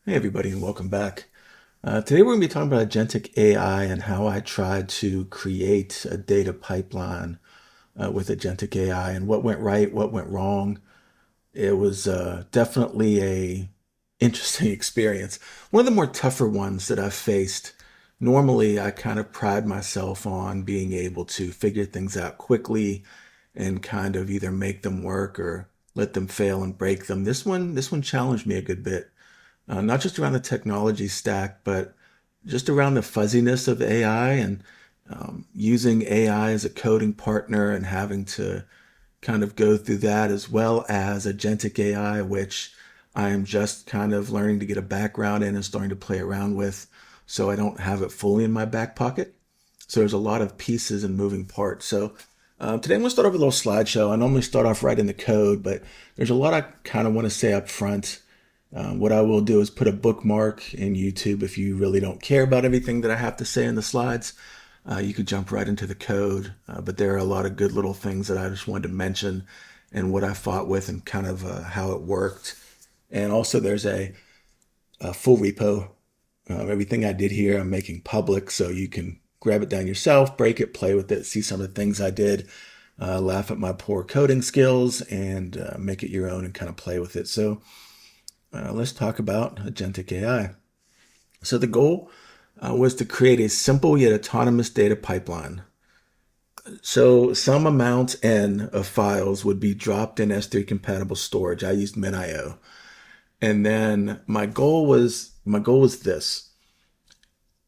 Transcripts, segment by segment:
Hey everybody, and welcome back. Today we're going to be talking about agentic AI and how I tried to create a data pipeline with agentic AI and what went right, what went wrong. It was definitely a interesting experience. One of the more tougher ones that I've faced. Normally, I kind of pride myself on being able to figure things out quickly and kind of either make them work or let them fail and break them. This one challenged me a good bit, not just around the technology stack, but just around the fuzziness of AI and using AI as a coding partner and having to kind of go through that, as well as agentic AI, which I am just kind of learning to get a background in and starting to play around with, so I don't have it fully in my back pocket. So there's a lot of pieces and moving parts. So today I'm going to start off with a little slideshow. I normally start off right in the code, but there's a lot I kind of want to say up front. What I will do is put a bookmark in YouTube if you really don't care about everything that I have to say in the slides. You could jump right into the code, but there are a lot of good little things that I just wanted to mention and what I fought with and kind of how it worked. And also, there's a full repo. Everything I did here, I'm making public, so you can grab it down yourself, break it, play with it, see some of the things I did, laugh at my poor coding skills, and make it your own and kind of play with it. So let's talk about agentic AI. So the goal was to create a simple yet autonomous data pipeline. So some amount n of files would be dropped in S3 compatible storage. I used MinIO. And then my goal was this: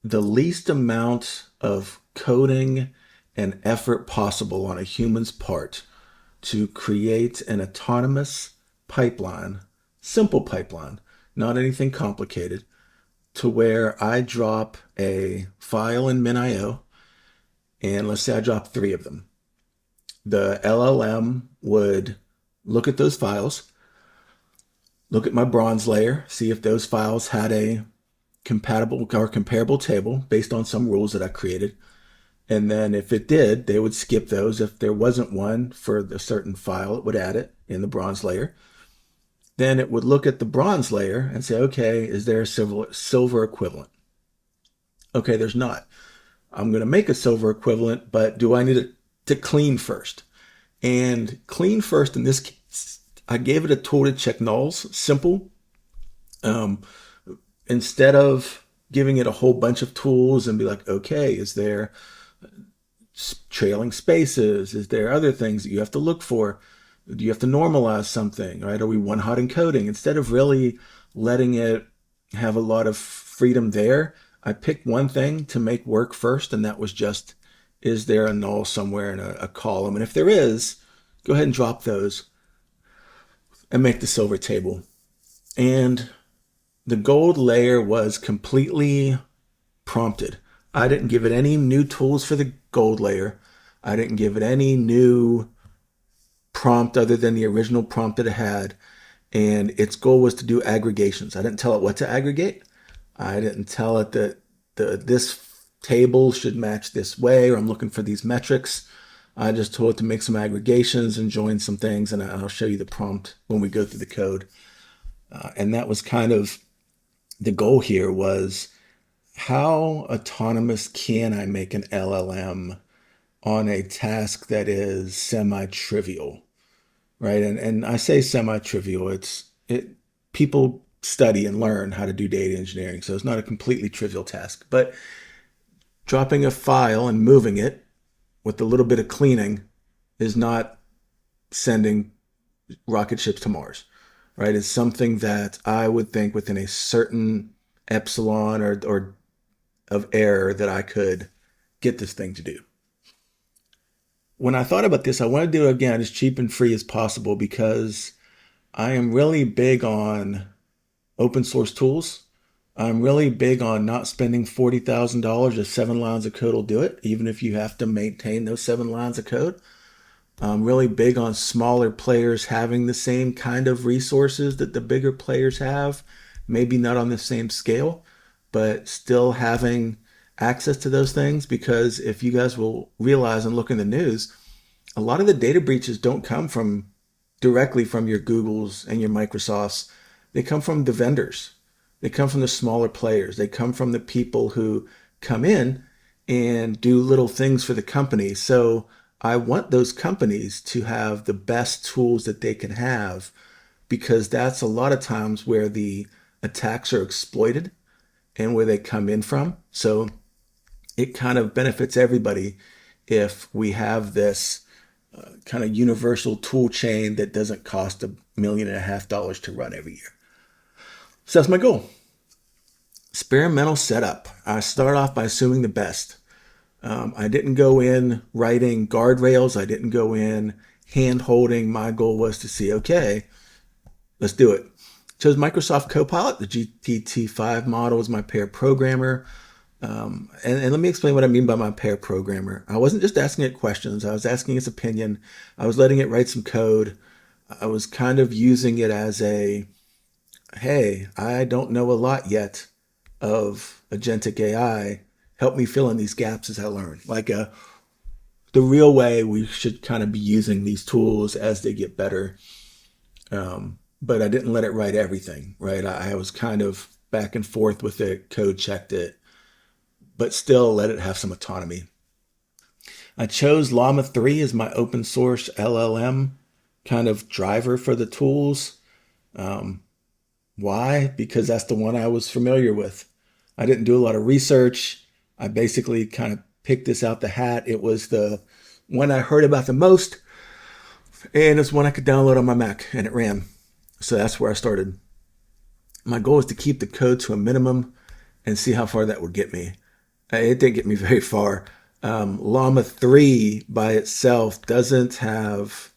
the least amount of coding and effort possible on a human's part to create an autonomous pipeline, simple pipeline, not anything complicated, to where I drop a file in MinIO, and let's say I drop three of them. The LLM would look at those files, look at my bronze layer, see if those files had a compatible or comparable table based on some rules that I created. And then if it did, they would skip those. If there wasn't one for the certain file, it would add it in the bronze layer. Then it would look at the bronze layer and say, okay, is there a silver equivalent? Okay, there's not. I'm going to make a silver equivalent, but do I need it to clean first? And clean first in this case, I gave it a tool to check nulls, simple. Um, Instead of giving it a whole bunch of tools and be like, okay, is there trailing spaces? Is there other things that you have to look for? Do you have to normalize something, right? Are we one hot encoding? Instead of really letting it have a lot of freedom there, I picked one thing to make work first, and that was just, is there a null somewhere in a column? And if there is, go ahead and drop those and make the silver table. And the gold layer was completely prompted. I didn't give it any new tools for the gold layer. I didn't give it any new prompt other than the original prompt that it had. And its goal was to do aggregations. I didn't tell it what to aggregate. I didn't tell it that this table should match this way, or I'm looking for these metrics. I just told it to make some aggregations and join some things, and I'll show you the prompt when we go through the code. And that was kind of the goal here, was how autonomous can I make an LLM on a task that is semi-trivial, right? And I say semi-trivial. People study and learn how to do data engineering, so it's not a completely trivial task. But dropping a file and moving it with a little bit of cleaning is not sending rocket ships to Mars, right? It's something that I would think within a certain epsilon or of error that I could get this thing to do. When I thought about this, I want to do it again as cheap and free as possible, because I am really big on open source tools. I'm really big on not spending $40,000 if 7 lines of code will do it, even if you have to maintain those 7 lines of code. I'm really big on smaller players having the same kind of resources that the bigger players have, maybe not on the same scale, but still having access to those things. Because if you guys will realize and look in the news, a lot of the data breaches don't come from directly from your Googles and your Microsofts. They come from the vendors. They come from the smaller players. They come from the people who come in and do little things for the company. So I want those companies to have the best tools that they can have, because that's a lot of times where the attacks are exploited and where they come in from. So it kind of benefits everybody if we have this kind of universal tool chain that doesn't cost $1.5 million to run every year. So that's my goal. Experimental setup. I start off by assuming the best. I didn't go in writing guardrails. I didn't go in hand holding. My goal was to see, okay, let's do it. Chose Microsoft Copilot. The GPT-5 model is my pair programmer. And let me explain what I mean by my pair programmer. I wasn't just asking it questions. I was asking its opinion. I was letting it write some code. I was kind of using it as a, hey, I don't know a lot yet of agentic AI. Help me fill in these gaps as I learn. Like the real way we should kind of be using these tools as they get better. But I didn't let it write everything, right? I was kind of back and forth with it, code checked it, but still let it have some autonomy. I chose Llama 3 as my open source LLM kind of driver for the tools. Why? Because that's the one I was familiar with. I didn't do a lot of research. I basically kind of picked this out the hat. It was the one I heard about the most, and it's one I could download on my Mac, and it ran. So that's where I started. My goal is to keep the code to a minimum and see how far that would get me. It didn't get me very far. Llama 3 by itself doesn't have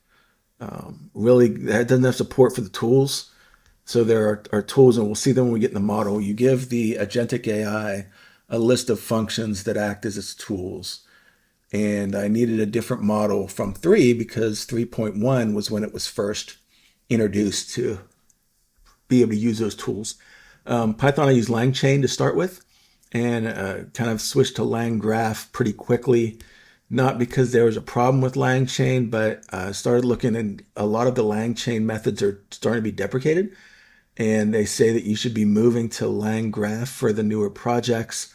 it doesn't have support for the tools. So there are tools, and we'll see them when we get in the model. You give the agentic AI a list of functions that act as its tools. And I needed a different model from 3 because 3.1 was when it was first introduced to be able to use those tools. Python, I use LangChain to start with, and kind of switched to LangGraph pretty quickly. Not because there was a problem with LangChain, but I started looking, and a lot of the LangChain methods are starting to be deprecated. And they say that you should be moving to LangGraph for the newer projects.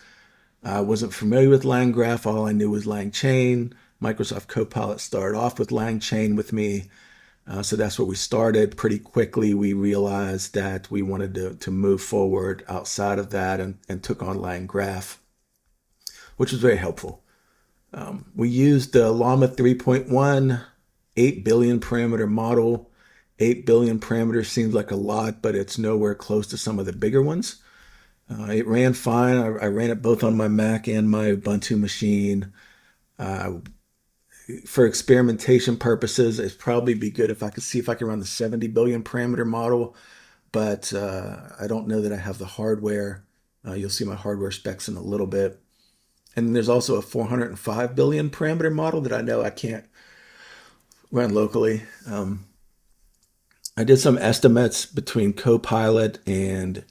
I wasn't familiar with LangGraph. All I knew was LangChain. Microsoft Copilot started off with LangChain with me. So that's where we started. Pretty quickly, we realized that we wanted to move forward outside of that, and took on LangGraph, which was very helpful. We used the Llama 3.1 8 billion parameter model. 8 billion parameters seems like a lot, but it's nowhere close to some of the bigger ones. It ran fine. I ran it both on my Mac and my Ubuntu machine. For experimentation purposes, it'd probably be good if I could see if I can run the 70 billion parameter model, but I don't know that I have the hardware. You'll see my hardware specs in a little bit. And then there's also a 405 billion parameter model that I know I can't run locally. I did some estimates between Copilot and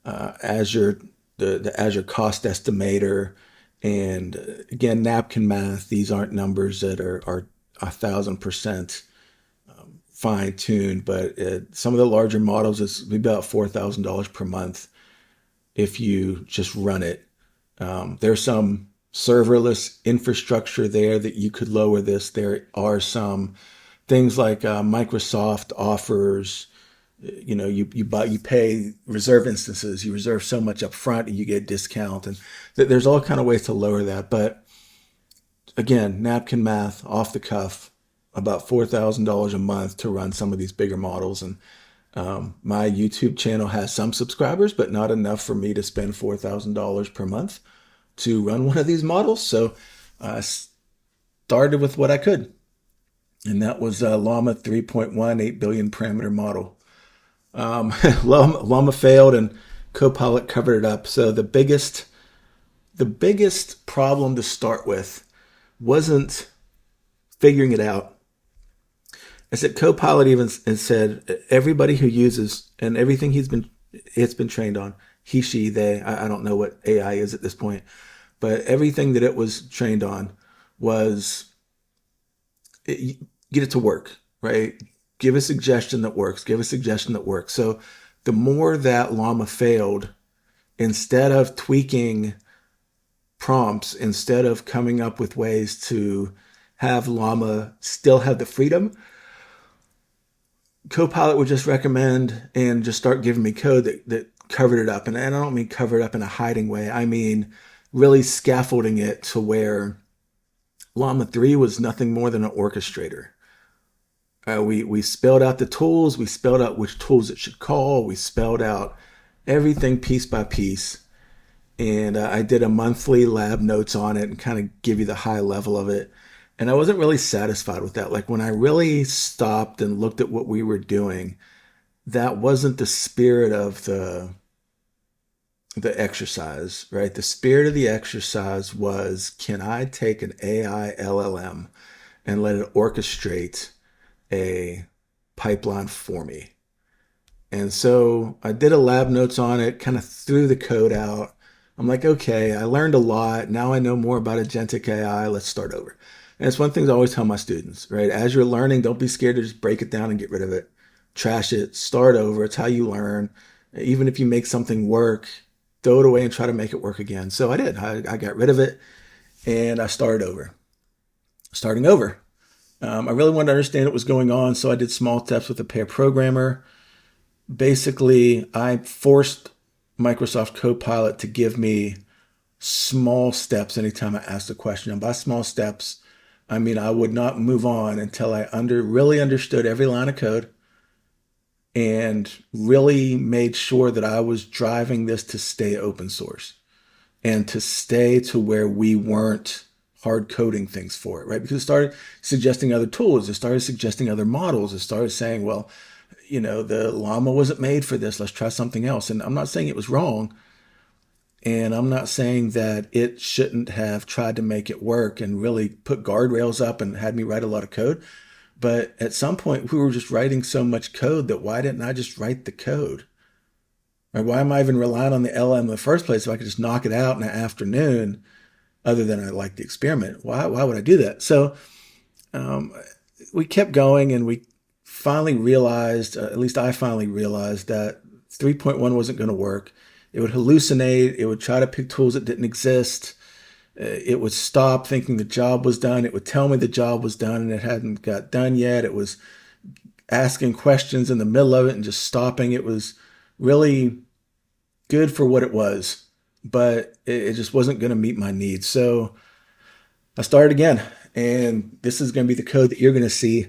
Azure, the Azure cost estimator, and again, napkin math. These aren't numbers that are 1,000% fine-tuned, but some of the larger models is about $4,000 per month if you just run it. There's some serverless infrastructure there that you could lower this. There are some things like Microsoft offers, you pay reserve instances, you reserve so much up front and you get a discount, and there's all kind of ways to lower that. But again, napkin math, off the cuff, about $4,000 a month to run some of these bigger models. And my YouTube channel has some subscribers, but not enough for me to spend $4,000 per month to run one of these models. So I started with what I could. And that was Llama 3.1 8 billion parameter model. Llama failed and Copilot covered it up. So the biggest problem to start with wasn't figuring it out. I said Copilot even said everybody who uses, and everything it's been trained on, he, she, they, I don't know what AI is at this point, but everything that it was trained on was get it to work, right? Give a suggestion that works. Give a suggestion that works. So the more that Llama failed, instead of tweaking prompts, instead of coming up with ways to have Llama still have the freedom, Copilot would just recommend and just start giving me code that covered it up. And I don't mean cover it up in a hiding way. I mean really scaffolding it to where Llama 3 was nothing more than an orchestrator. We spelled out the tools. We spelled out which tools it should call. We spelled out everything piece by piece. And I did a monthly lab notes on it and kind of give you the high level of it. And I wasn't really satisfied with that. Like when I really stopped and looked at what we were doing, that wasn't the spirit of the exercise, right? The spirit of the exercise was, can I take an AI LLM and let it orchestrate a pipeline for me? And so I did a lab notes on it, kind of threw the code out. I'm like, okay, I learned a lot. Now I know more about agentic AI. Let's start over. And it's one thing I always tell my students, right? As you're learning, don't be scared to just break it down and get rid of it. Trash it, start over. It's how you learn. Even if you make something work, throw it away and try to make it work again. So I did. I got rid of it and I started over. Starting over. I really wanted to understand what was going on, so I did small steps with a pair programmer. Basically, I forced Microsoft Copilot to give me small steps anytime I asked a question. And by small steps, I mean I would not move on until I really understood every line of code and really made sure that I was driving this to stay open source and to stay to where we weren't hard coding things for it, right? Because it started suggesting other tools. It started suggesting other models. It started saying, well, the Llama wasn't made for this. Let's try something else. And I'm not saying it was wrong. And I'm not saying that it shouldn't have tried to make it work and really put guardrails up and had me write a lot of code. But at some point, we were just writing so much code that why didn't I just write the code? Or why am I even relying on the LM in the first place if I could just knock it out in an afternoon, other than I like the experiment? Why would I do that? So we kept going and we finally realized, at least I finally realized, that 3.1 wasn't going to work. It would hallucinate. It would try to pick tools that didn't exist. It would stop thinking the job was done. It would tell me the job was done and it hadn't got done yet. It was asking questions in the middle of it and just stopping. It was really good for what it was, but it just wasn't going to meet my needs. So I started again, and this is going to be the code that you're going to see.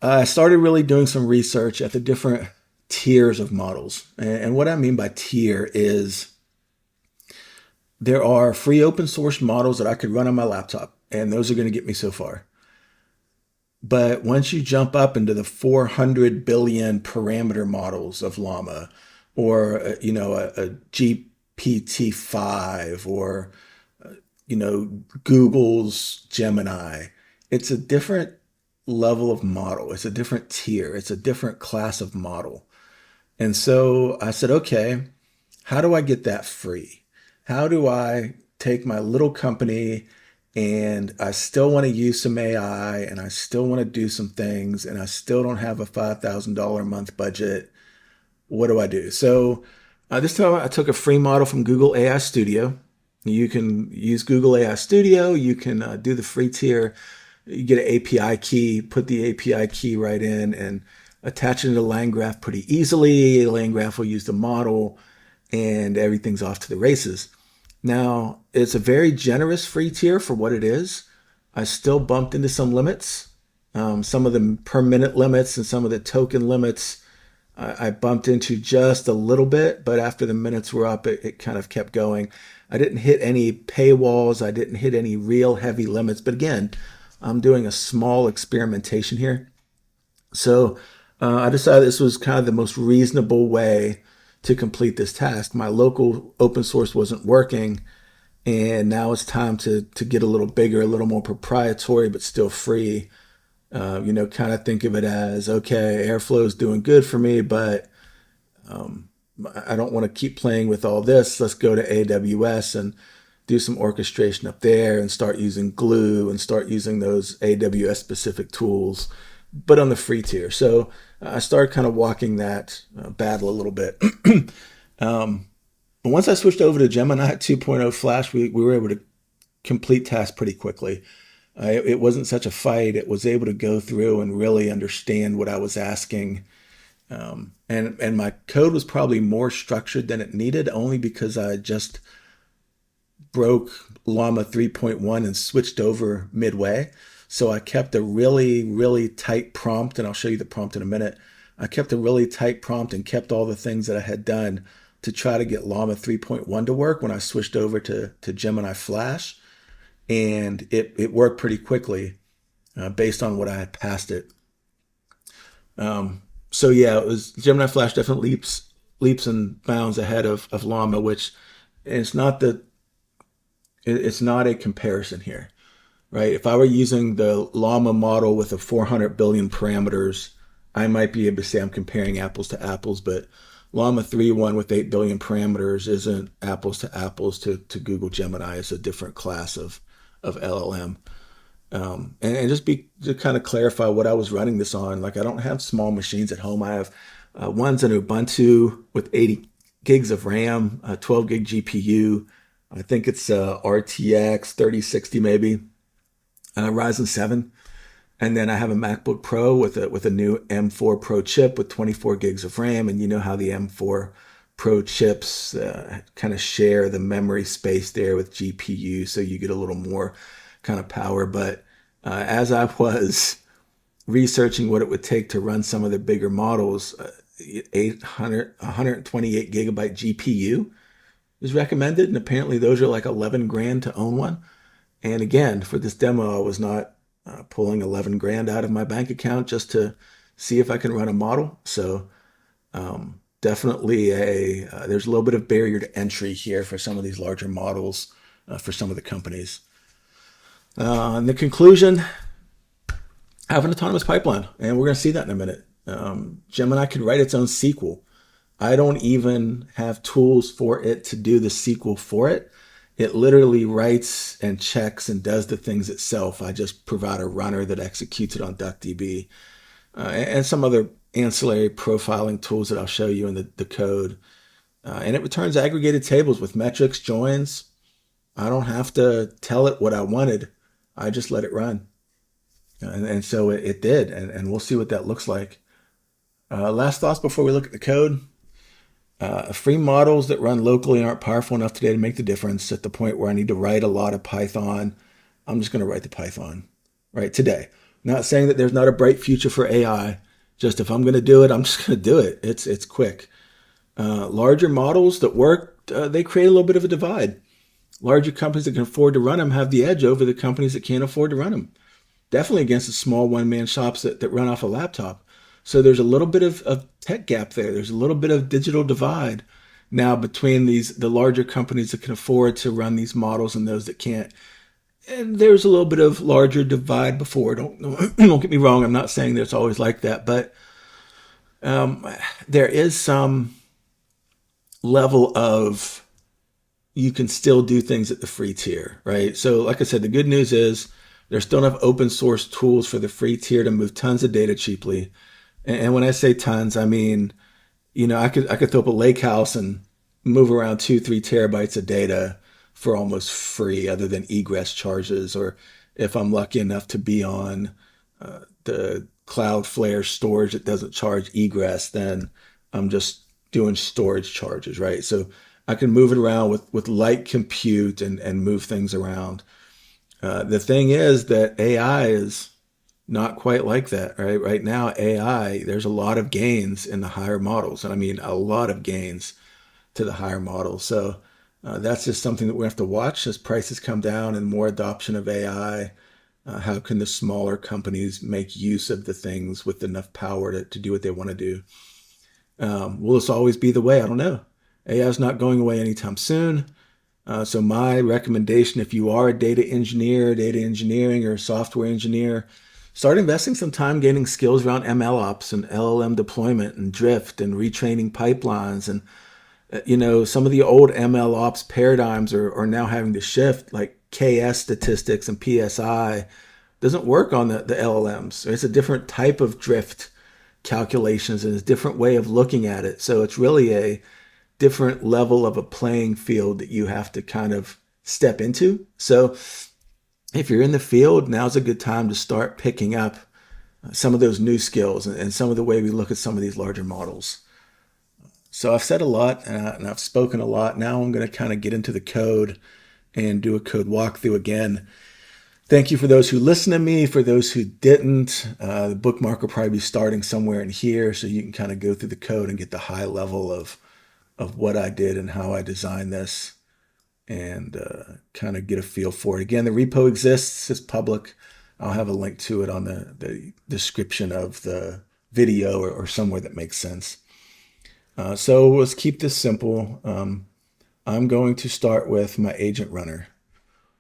I started really doing some research at the different tiers of models. And what I mean by tier is there are free open source models that I could run on my laptop, and those are going to get me so far. But once you jump up into the 400 billion parameter models of Llama, or a GPT-5, or Google's Gemini, it's a different level of model. It's a different tier. It's a different class of model. And so I said, okay, how do I get that free? How do I take my little company and I still want to use some AI and I still want to do some things and I still don't have a $5,000 a month budget? What do I do? So this time I took a free model from Google AI Studio. You can use Google AI Studio. You can do the free tier. You get an API key, put the API key right in and attach it to LangGraph pretty easily. LangGraph will use the model and everything's off to the races. Now, it's a very generous free tier for what it is. I still bumped into some limits, some of the per minute limits and some of the token limits. I bumped into just a little bit, but after the minutes were up, it kind of kept going. I didn't hit any paywalls. I didn't hit any real heavy limits. But again, I'm doing a small experimentation here. So I decided this was kind of the most reasonable way to complete this task. My local open source wasn't working, and now it's time to get a little bigger, a little more proprietary, but still free. Kind of think of it as, okay, Airflow is doing good for me, but I don't want to keep playing with all this. Let's go to AWS and do some orchestration up there and start using Glue and start using those AWS specific tools, but on the free tier. So I started kind of walking that battle a little bit. But once I switched over to Gemini 2.0 Flash, we were able to complete tasks pretty quickly. It wasn't such a fight. It was able to go through and really understand what I was asking. And my code was probably more structured than it needed, only because I just broke Llama 3.1 and switched over midway. So I kept a really, really tight prompt, and I'll show you the prompt in a minute. I kept a really tight prompt and kept all the things that I had done to try to get Llama 3.1 to work when I switched over to Gemini Flash. And it worked pretty quickly based on what I had passed it. So yeah, it was Gemini Flash definitely leaps and bounds ahead of Llama, which it's not it's not a comparison here, right? If I were using the Llama model with a 400 billion parameters, I might be able to say I'm comparing apples to apples, but Llama 3.1 with 8 billion parameters isn't apples to apples to Google Gemini. It's a different class of LLM. And just to kind of clarify what I was running this on, like I don't have small machines at home. I have one's an Ubuntu with 80 gigs of RAM, 12 gig GPU. I think it's RTX 3060 maybe, Ryzen 7. And then I have a MacBook Pro with a new M4 Pro chip with 24 gigs of RAM. And you know how the M4 Pro chips kind of share the memory space there with GPU, so you get a little more kind of power. But as I was researching what it would take to run some of the bigger models, 128 gigabyte GPU is recommended, and apparently those are like 11 grand to own one. And again, for this demo, I was not pulling 11 grand out of my bank account just to see if I can run a model. So definitely there's a little bit of barrier to entry here for some of these larger models for some of the companies. In the conclusion, have an autonomous pipeline, and we're going to see that in a minute. Gemini can write its own SQL. I don't even have tools for it to do the SQL for it. It literally writes and checks and does the things itself. I just provide a runner that executes it on DuckDB and some other ancillary profiling tools that I'll show you in the code. And it returns aggregated tables with metrics, joins. I don't have to tell it what I wanted. I just let it run. And so it did, and we'll see what that looks like. Last thoughts before we look at the code. Free models that run locally aren't powerful enough today to make the difference. At the point where I need to write a lot of Python, I'm just going to write the Python right today. Not saying that there's not a bright future for AI. Just if I'm going to do it, I'm just going to do it. It's quick. Larger models that work, they create a little bit of a divide. Larger companies that can afford to run them have the edge over the companies that can't afford to run them. Definitely against the small one-man shops that run off a laptop. So there's a little bit of tech gap there. There's a little bit of digital divide now between the larger companies that can afford to run these models and those that can't. And there's a little bit of larger divide before. Don't get me wrong. I'm not saying there's always like that, but there is some level of you can still do things at the free tier, right? So like I said, the good news is there's still enough open source tools for the free tier to move tons of data cheaply. And when I say tons, I mean, I could throw up a lake house and move around 2-3 terabytes of data for almost free, other than egress charges, or if I'm lucky enough to be on the Cloudflare storage that doesn't charge egress, then I'm just doing storage charges, right? So I can move it around with light compute and move things around. The thing is that AI is not quite like that, right? Right now, AI, there's a lot of gains in the higher models. And I mean, a lot of gains to the higher models. So that's just something that we have to watch as prices come down and more adoption of AI. How can the smaller companies make use of the things with enough power to do what they want to do? Will this always be the way? I don't know. AI is not going away anytime soon. So my recommendation, if you are a data engineer, data engineering, or software engineer, start investing some time gaining skills around ML ops and LLM deployment and drift and retraining pipelines. And, some of the old ML ops paradigms are now having to shift, like KS statistics and PSI doesn't work on the LLMs. It's a different type of drift calculations and a different way of looking at it. So it's really different level of a playing field that you have to kind of step into. So if you're in the field, now's a good time to start picking up some of those new skills and some of the way we look at some of these larger models. So I've said a lot and I've spoken a lot. Now I'm going to kind of get into the code and do a code walkthrough again. Thank you for those who listened to me. For those who didn't, the bookmark will probably be starting somewhere in here, so you can kind of go through the code and get the high level of what I did and how I designed this, and kind of get a feel for it. Again, the repo exists. It's public. I'll have a link to it on the description of the video or somewhere that makes sense. So let's keep this simple. I'm going to start with my agent runner.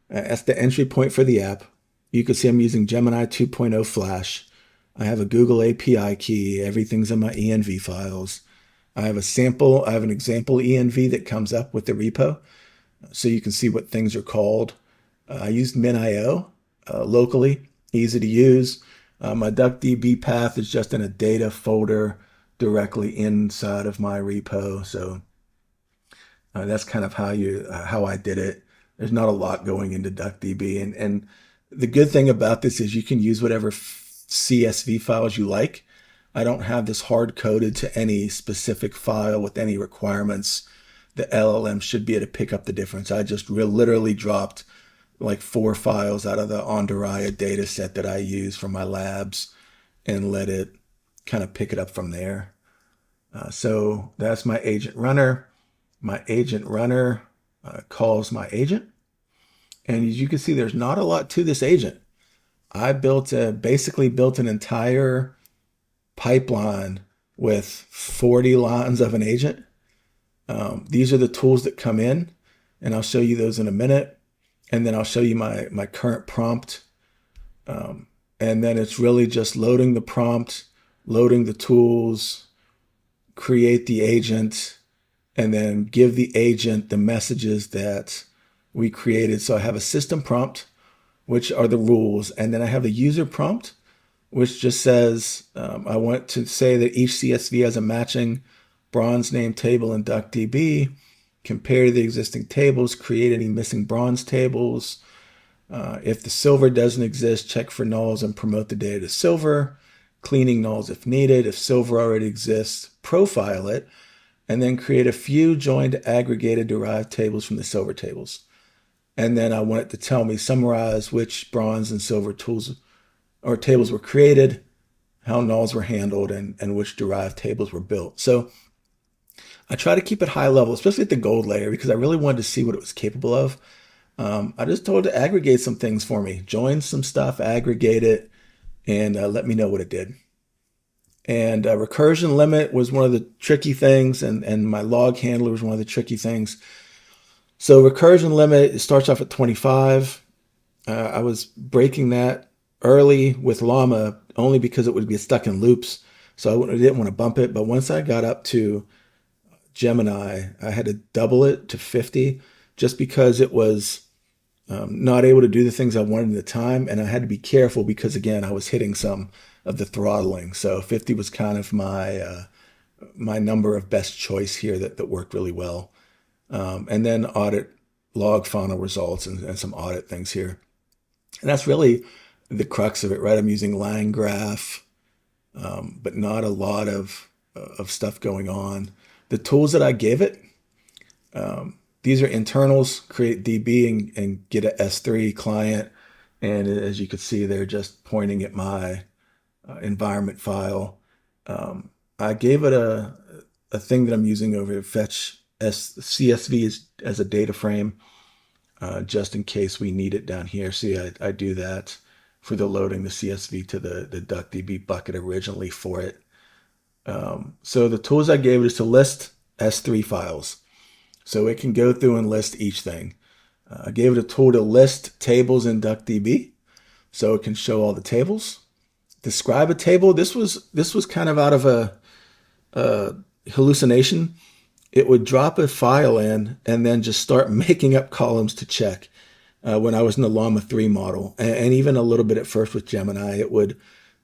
That's the entry point for the app. You can see I'm using Gemini 2.0 Flash. I have a Google API key. Everything's in my env files. I have an example env that comes up with the repo, so you can see what things are called. I used MinIO locally, easy to use. My DuckDB path is just in a data folder directly inside of my repo. So that's kind of how I did it. There's not a lot going into DuckDB. And the good thing about this is you can use whatever CSV files you like. I don't have this hard coded to any specific file with any requirements. The LLM should be able to pick up the difference. I just literally dropped like 4 files out of the Andorra data set that I use for my labs and let it kind of pick it up from there. So that's my agent runner. My agent runner calls my agent. And as you can see, there's not a lot to this agent. I basically built an entire pipeline with 40 lines of an agent. These are the tools that come in, and I'll show you those in a minute. And then I'll show you my current prompt. And then it's really just loading the prompt, loading the tools, create the agent, and then give the agent the messages that we created. So I have a system prompt, which are the rules. And then I have a user prompt, which just says, I want to say that each CSV has a matching bronze name table in DuckDB. Compare to the existing tables, create any missing bronze tables. If the silver doesn't exist, check for nulls and promote the data to silver. Cleaning nulls if needed. If silver already exists, profile it. And then create a few joined aggregated derived tables from the silver tables. And then I want it to tell me, summarize which bronze and silver tools or tables were created, how nulls were handled, and which derived tables were built. So I try to keep it high level, especially at the gold layer, because I really wanted to see what it was capable of. I just told it to aggregate some things for me, join some stuff, aggregate it, and let me know what it did. And recursion limit was one of the tricky things, and my log handler was one of the tricky things. So recursion limit, it starts off at 25. I was breaking that early with Llama only because it would be stuck in loops. So I didn't want to bump it. But once I got up to Gemini, I had to double it to 50 just because it was not able to do the things I wanted at the time. And I had to be careful because, again, I was hitting some of the throttling. So 50 was kind of my number of best choice here that worked really well. And then audit log final results and some audit things here. And that's really the crux of it, right? I'm using LangGraph, but not a lot of stuff going on. The tools that I gave it, these are internals, create DB and get a S3 client. And as you can see, they're just pointing at my environment file. I gave it a thing that I'm using over here, fetch CSV as a data frame, just in case we need it down here. See, I do that for the loading the CSV to the DuckDB bucket originally for it. So the tools I gave it is to list S3 files. So it can go through and list each thing. I gave it a tool to list tables in DuckDB, so it can show all the tables. Describe a table. This was kind of out of a hallucination. It would drop a file in and then just start making up columns to check. When I was in the Llama 3 model, and even a little bit at first with Gemini, it would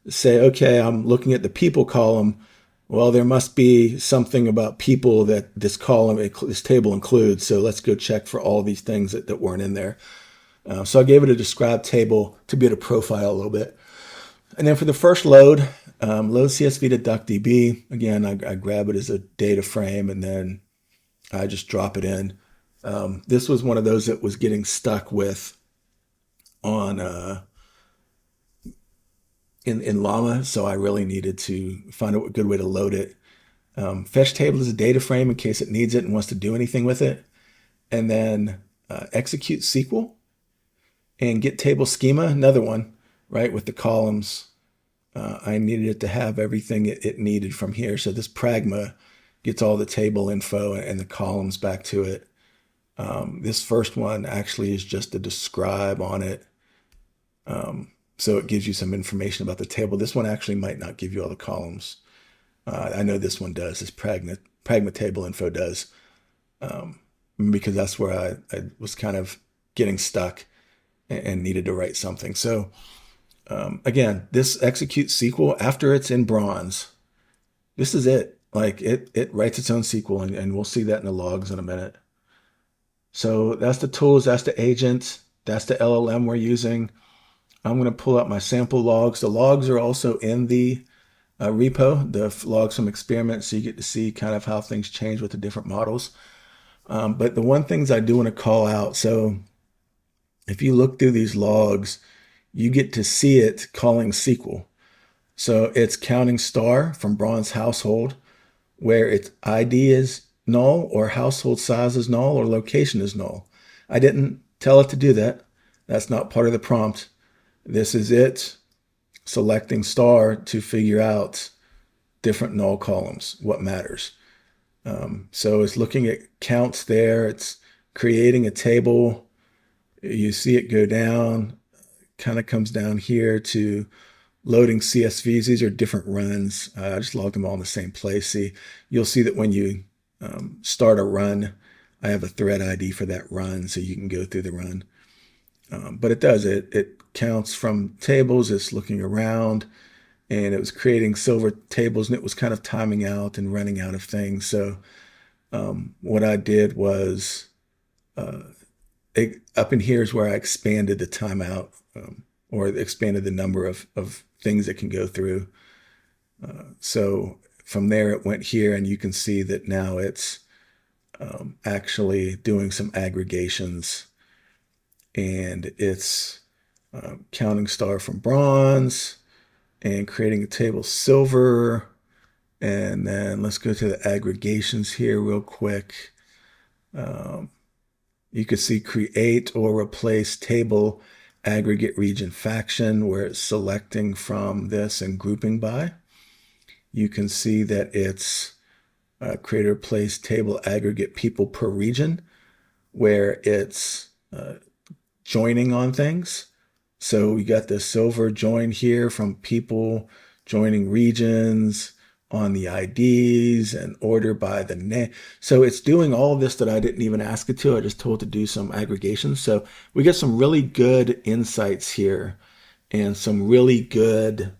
say, okay, I'm looking at the people column. Well, there must be something about people that this table includes. So let's go check for all these things that weren't in there. So I gave it a describe table to be able to profile a little bit. And then for the first load, load CSV to DuckDB. Again, I grab it as a data frame and then I just drop it in. This was one of those that was getting stuck with on in Llama, so I really needed to find a good way to load it. Fetch table is a data frame in case it needs it and wants to do anything with it. And then execute SQL and get table schema, another one, right, with the columns. I needed it to have everything it needed from here. So this pragma gets all the table info and the columns back to it. This first one actually is just a describe on it. So it gives you some information about the table. This one actually might not give you all the columns. I know this one does. This pragma table info does, because that's where I was kind of getting stuck and needed to write something. So again, this execute SQL after it's in bronze. This is it. Like it writes its own SQL, and we'll see that in the logs in a minute. So that's the tools, that's the agent, that's the LLM we're using. I'm going to pull out my sample logs. The logs are also in the repo, the logs from experiments, so you get to see kind of how things change with the different models. But the one things I do want to call out, so if you look through these logs, you get to see it calling SQL. So it's counting star from bronze household, where its ID is null or household size is null or location is null. I didn't tell it to do that. That's not part of the prompt. This is it selecting star to figure out different null columns, what matters. So it's looking at counts there. It's creating a table. You see it go down, kind of comes down here to loading CSVs. These are different runs. I just logged them all in the same place. See, you'll see that when you start a run, I have a thread ID for that run, so you can go through the run. But it does. It counts from tables. It's looking around, and it was creating silver tables, and it was kind of timing out and running out of things. So what I did was up in here is where I expanded the timeout, or expanded the number of things it can go through. So from there it went here, and you can see that now it's actually doing some aggregations, and it's counting star from bronze and creating a table silver. And then let's go to the aggregations here real quick. You can see create or replace table aggregate region faction, where it's selecting from this and grouping by. You can see that it's create or replace table aggregate people per region, where it's joining on things. So we got the silver join here from people joining regions on the IDs and order by the name. So it's doing all of this that I didn't even ask it to. I just told it to do some aggregations. So we get some really good insights here and some really good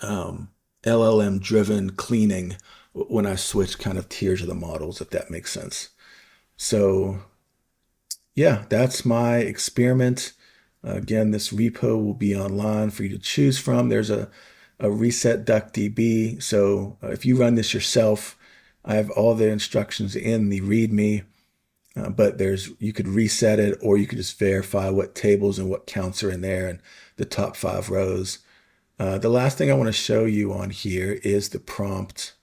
LLM driven cleaning when I switch kind of tiers of the models, if that makes sense. So yeah, that's my experiment. Again, this repo will be online for you to choose from. There's a reset DuckDB. So if you run this yourself, I have all the instructions in the README, but you could reset it, or you could just verify what tables and what counts are in there and the top 5 rows. The last thing I want to show you on here is the prompt.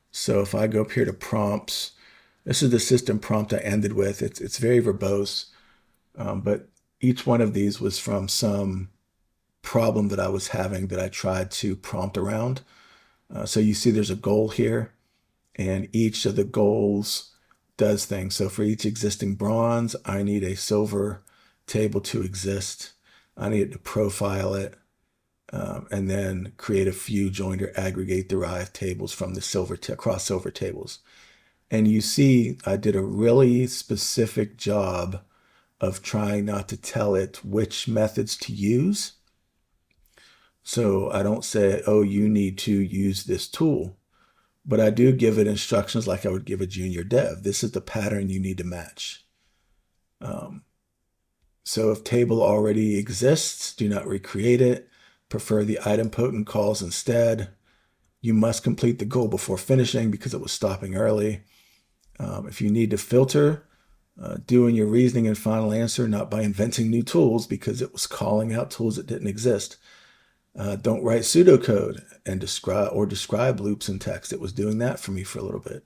So if I go up here to prompts, this is the system prompt I ended with. It's very verbose, but each one of these was from some problem that I was having that I tried to prompt around. So you see there's a goal here, and each of the goals does things. So for each existing bronze, I need a silver table to exist. I need to profile it, and then create a few joined or aggregate derived tables from the silver across silver tables. And you see I did a really specific job of trying not to tell it which methods to use. So I don't say, oh, you need to use this tool. but I do give it instructions like I would give a junior dev. This is the pattern you need to match. Um, so if table already exists, do not recreate it. Prefer the idempotent calls instead. You must complete the goal before finishing because it was stopping early. If you need to filter, doing your reasoning and final answer, not by inventing new tools because it was calling out tools that didn't exist. Don't write pseudocode and describe loops in text. It was doing that for me for a little bit.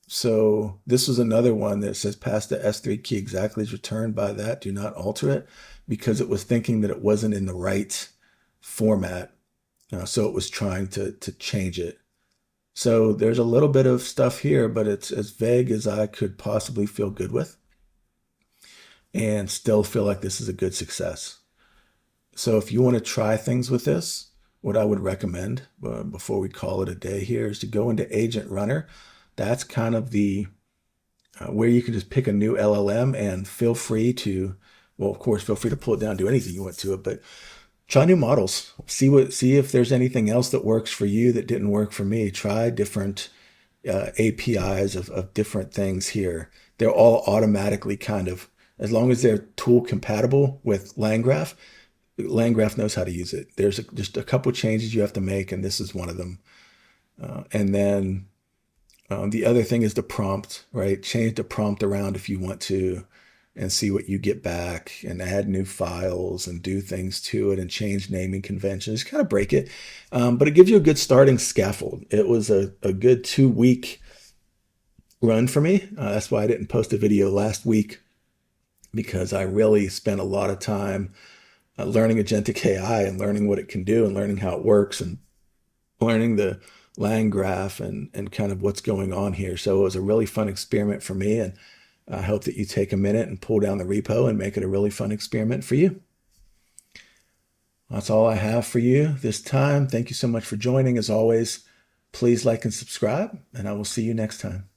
So this was another one that says pass the S3 key exactly as returned by that. Do not alter it because it was thinking that it wasn't in the right format. So it was trying to change it. So there's a little bit of stuff here, but it's as vague as I could possibly feel good with and still feel like this is a good success. So if you want to try things with this, what I would recommend before we call it a day here is to go into Agent Runner. That's kind of the where you can just pick a new LLM and feel free to, well, of course, feel free to pull it down, do anything you want to it, but try new models. See if there's anything else that works for you that didn't work for me. Try different APIs of different things here. They're all automatically kind of, as long as they're tool compatible with LangGraph, LangGraph knows how to use it. There's just a couple changes you have to make, and this is one of them. And then the other thing is the prompt, right? Change the prompt around if you want to and see what you get back and add new files and do things to it and change naming conventions, kind of break it. But it gives you a good starting scaffold. It was a good 2-week run for me. That's why I didn't post a video last week, because I really spent a lot of time learning Agentic AI and learning what it can do and learning how it works and learning the LangGraph and kind of what's going on here. So it was a really fun experiment for me, and I hope that you take a minute and pull down the repo and make it a really fun experiment for you. That's all I have for you this time. Thank you so much for joining. As always, please like and subscribe, and I will see you next time.